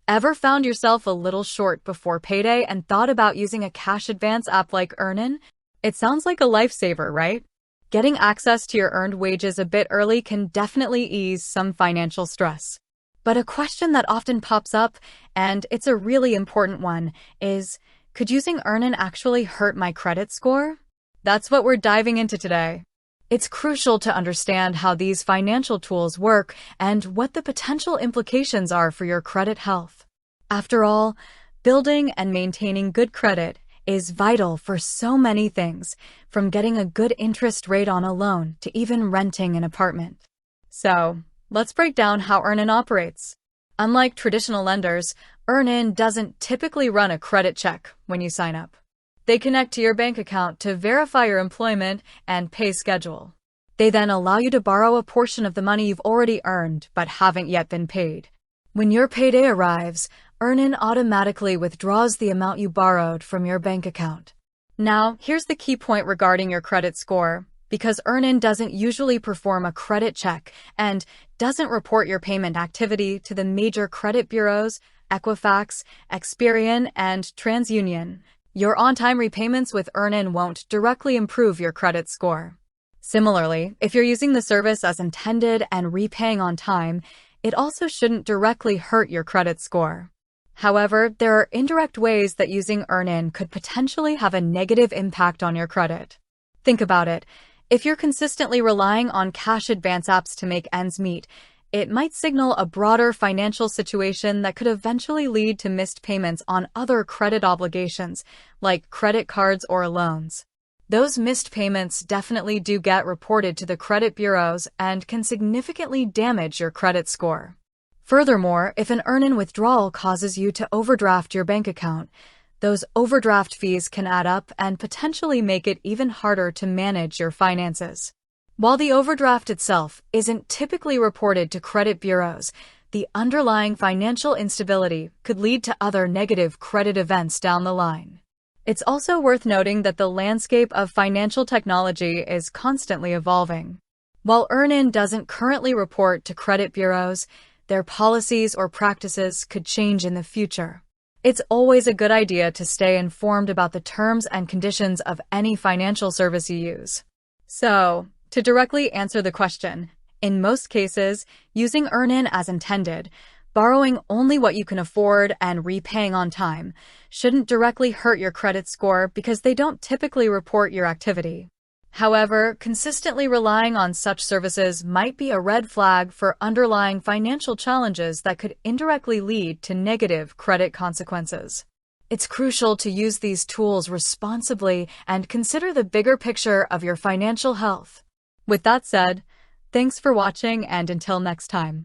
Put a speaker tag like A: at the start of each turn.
A: Ever found yourself a little short before payday and thought about using a cash advance app like EarnIn? It sounds like a lifesaver, right? Getting access to your earned wages a bit early can definitely ease some financial stress. But a question that often pops up, and it's a really important one, is, could using EarnIn actually hurt my credit score? That's what we're diving into today. It's crucial to understand how these financial tools work and what the potential implications are for your credit health. After all, building and maintaining good credit is vital for so many things, from getting a good interest rate on a loan to even renting an apartment. So, let's break down how EarnIn operates. Unlike traditional lenders, EarnIn doesn't typically run a credit check when you sign up. They connect to your bank account to verify your employment and pay schedule. They then allow you to borrow a portion of the money you've already earned but haven't yet been paid. When your payday arrives, EarnIn automatically withdraws the amount you borrowed from your bank account. Now, here's the key point regarding your credit score. Because EarnIn doesn't usually perform a credit check and doesn't report your payment activity to the major credit bureaus, Equifax, Experian, and TransUnion, your on-time repayments with EarnIn won't directly improve your credit score. Similarly, if you're using the service as intended and repaying on time, it also shouldn't directly hurt your credit score. However, there are indirect ways that using EarnIn could potentially have a negative impact on your credit. Think about it. If you're consistently relying on cash advance apps to make ends meet, it might signal a broader financial situation that could eventually lead to missed payments on other credit obligations, like credit cards or loans. Those missed payments definitely do get reported to the credit bureaus and can significantly damage your credit score. Furthermore, if an EarnIn withdrawal causes you to overdraft your bank account, those overdraft fees can add up and potentially make it even harder to manage your finances. While the overdraft itself isn't typically reported to credit bureaus, the underlying financial instability could lead to other negative credit events down the line. It's also worth noting that the landscape of financial technology is constantly evolving. While EarnIn doesn't currently report to credit bureaus, their policies or practices could change in the future. It's always a good idea to stay informed about the terms and conditions of any financial service you use. So, to directly answer the question, in most cases, using EarnIn as intended, borrowing only what you can afford and repaying on time, shouldn't directly hurt your credit score because they don't typically report your activity. However, consistently relying on such services might be a red flag for underlying financial challenges that could indirectly lead to negative credit consequences. It's crucial to use these tools responsibly and consider the bigger picture of your financial health. With that said, thanks for watching, and until next time.